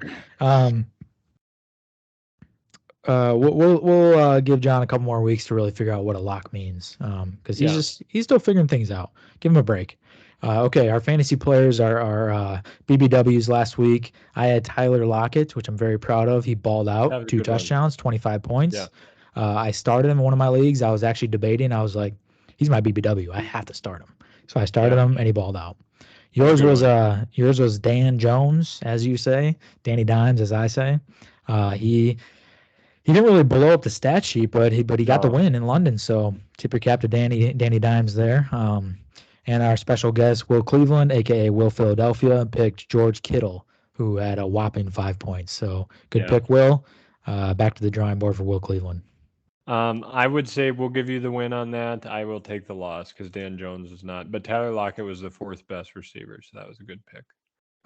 We'll give John a couple more weeks to really figure out what a lock means, because he's still figuring things out. Give him a break. Okay, our fantasy players are BBWs last week. I had Tyler Lockett, which I'm very proud of. He balled out 2 touchdowns, 25 points. Yeah. I started him in one of my leagues. I was actually debating. I was like, he's my BBW. I have to start him. So I started him, and he balled out. Yours was Dan Jones, as you say, Danny Dimes, as I say. He didn't really blow up the stat sheet, but he got the win in London. So tip your cap to Danny Dimes there. And our special guest, Will Cleveland, aka Will Philadelphia, picked George Kittle, who had a whopping 5 points. So good pick, Will. Back to the drawing board for Will Cleveland. I would say we'll give you the win on that. I will take the loss because Dan Jones is not. But Tyler Lockett was the fourth best receiver, so that was a good pick.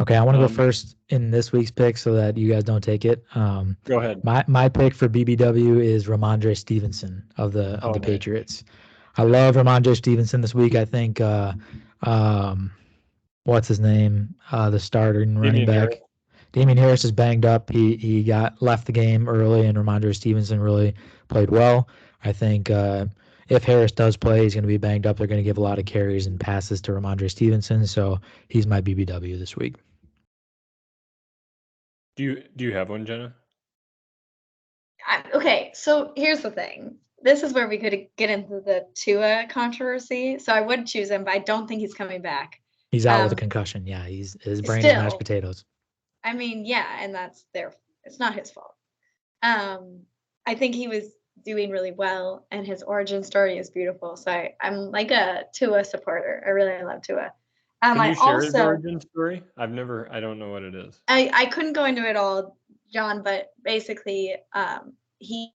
Okay, I want to go first in this week's pick so that you guys don't take it. Go ahead. My pick for BBW is Ramondre Stevenson of the Patriots. I love Ramondre Stevenson this week. I think what's his name? The starter and running back. Damian Harris is banged up. He left the game early, and Ramondre Stevenson really played well. I think if Harris does play, he's going to be banged up. They're going to give a lot of carries and passes to Ramondre Stevenson, so he's my BBW this week. Do you have one, Jenna? Okay, so here's the thing. This is where we could get into the Tua controversy. So I would choose him, but I don't think he's coming back. He's out with a concussion. Yeah, his brain is mashed potatoes. I mean, yeah, and it's not his fault. I think he was doing really well, and his origin story is beautiful. So I'm like a Tua supporter. I really love Tua. Can you share his origin story? I don't know what it is. I couldn't go into it all, John, but basically, he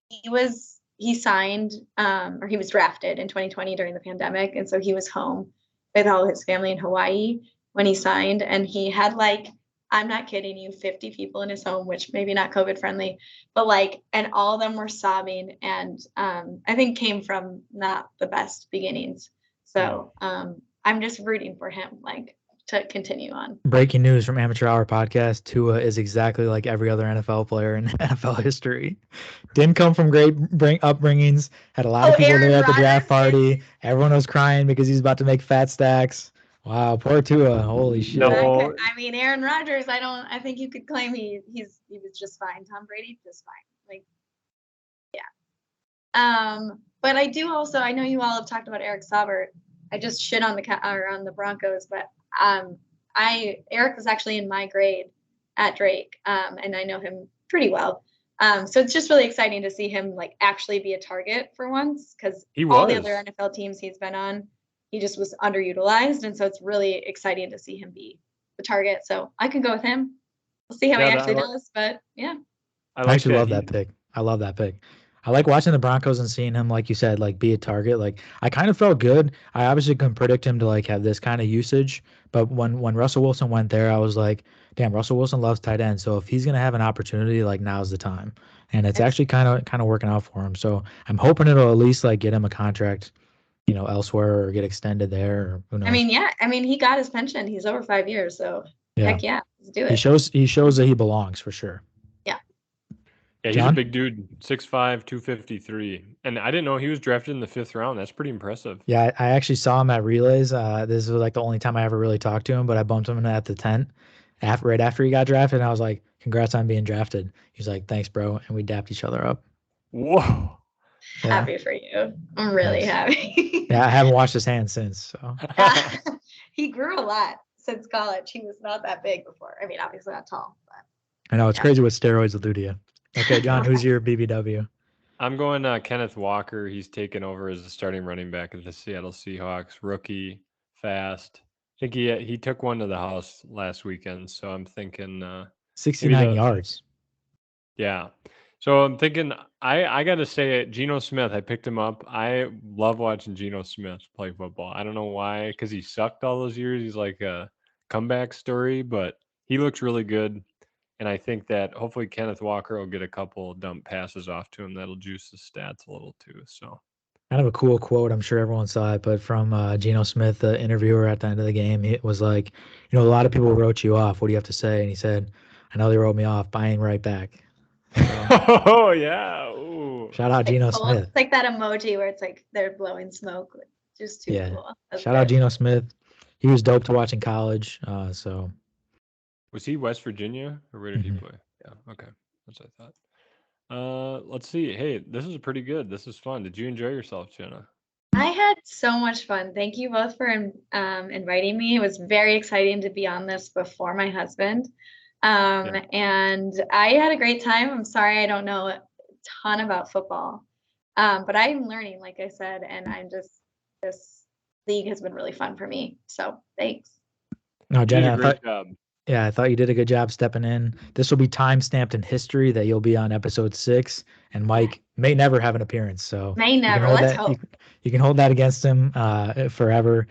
signed or he was drafted in 2020 during the pandemic, and so he was home with all his family in Hawaii when he signed, and he had I'm not kidding you, 50 people in his home, which maybe not COVID friendly, but and all of them were sobbing, and I think came from not the best beginnings. So I'm just rooting for him, to continue on. Breaking news from Amateur Hour Podcast: Tua is exactly like every other NFL player in NFL history. Didn't come from great upbringings. Had a lot of people there at the draft party. Everyone was crying because he's about to make fat stacks. Wow, poor Tua. Holy shit. No. I mean, Aaron Rodgers, I think you could claim he was just fine. Tom Brady, just fine. Yeah. But I do also, I know you all have talked about Eric Saubert. I just shit on the Broncos, but Eric was actually in my grade at Drake, and I know him pretty well. So it's just really exciting to see him actually be a target for once, because all the other NFL teams he's been on, he just was underutilized, and so it's really exciting to see him be the target. So I can go with him. We'll see how he actually does, but yeah. I actually love that pick. I love that pick. I like watching the Broncos and seeing him, like you said, be a target. I kind of felt good. I obviously couldn't predict him to have this kind of usage, but when Russell Wilson went there, I was like, damn, Russell Wilson loves tight ends. So if he's gonna have an opportunity, now's the time. And it's actually kind of working out for him. So I'm hoping it'll at least get him a contract, elsewhere, or get extended there. Or who knows. I mean, yeah. I mean, he got his pension. He's over 5 years, so heck yeah, let's do it. He shows that he belongs for sure. Yeah, he's a big dude, 6'5", 253. And I didn't know he was drafted in the 5th round. That's pretty impressive. Yeah, I actually saw him at relays. This was the only time I ever really talked to him, but I bumped him at the tent right after he got drafted, and I was like, congrats on being drafted. He's like, thanks, bro. And we dapped each other up. Whoa. Yeah. Happy for you. I'm really happy. Yeah, I haven't washed his hands since. So. He grew a lot since college. He was not that big before. I mean, obviously not tall, but. I know, it's crazy what steroids will do to you. Okay, John, who's your BBW? I'm going Kenneth Walker. He's taken over as the starting running back of the Seattle Seahawks. Rookie, fast. I think he took one to the house last weekend, so I'm thinking 69 yards. Yeah. So I'm thinking I got to say it, Geno Smith, I picked him up. I love watching Geno Smith play football. I don't know why, because he sucked all those years. He's like a comeback story, but he looks really good. And I think that hopefully Kenneth Walker will get a couple dump passes off to him. That'll juice the stats a little too. So, kind of a cool quote. I'm sure everyone saw it, but from Geno Smith, the interviewer at the end of the game, it was like, a lot of people wrote you off. What do you have to say? And he said, I know they wrote me off, but I ain't right back. Oh, yeah. Ooh. Shout out Geno Smith. It's like that emoji where it's they're blowing smoke. Just too cool. Shout out Geno Smith. He was dope to watch in college. So. Was he West Virginia, or where did he play? Yeah, okay. That's what I thought. Let's see. Hey, this is pretty good. This is fun. Did you enjoy yourself, Jenna? I had so much fun. Thank you both for inviting me. It was very exciting to be on this before my husband. And I had a great time. I'm sorry I don't know a ton about football, but I'm learning, like I said, and this league has been really fun for me. So thanks. No, Jenna, great job. Yeah, I thought you did a good job stepping in. This will be time stamped in history that you'll be on episode 6, and Mike may never have an appearance. So may never. Let's hope. You can hold that against him forever.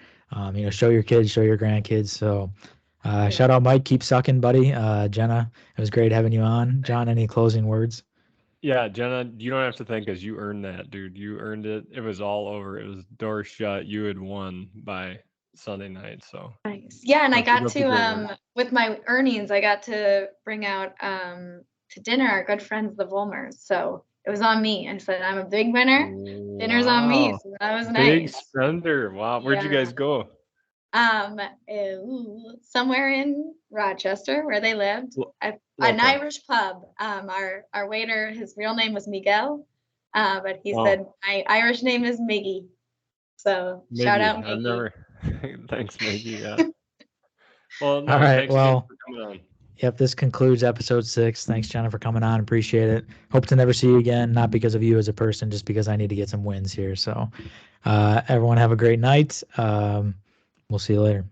Show your kids, show your grandkids. So shout out Mike, keep sucking, buddy. Jenna, it was great having you on. John, any closing words? Yeah, Jenna, you don't have to thank us. You earned that, dude. You earned it. It was all over. It was door shut. You had won by Sunday night. So nice. Yeah, and I got to with my earnings, I got to bring out to dinner our good friends the Volmers. So it was on me. I said I'm a big winner. Wow. Dinner's on me. So that was nice. Big spender. Wow. Where'd you guys go? Somewhere in Rochester where they lived. An Irish pub. Our waiter, his real name was Miguel, but he said my Irish name is Miggy. So Miggy. Shout out Miggy. Thanks, Miggy. Yeah. Well, no, all right. Well, for coming on. Yep. This concludes episode 6. Thanks, Jenna, for coming on. Appreciate it. Hope to never see you again. Not because of you as a person, just because I need to get some wins here. So, everyone have a great night. We'll see you later.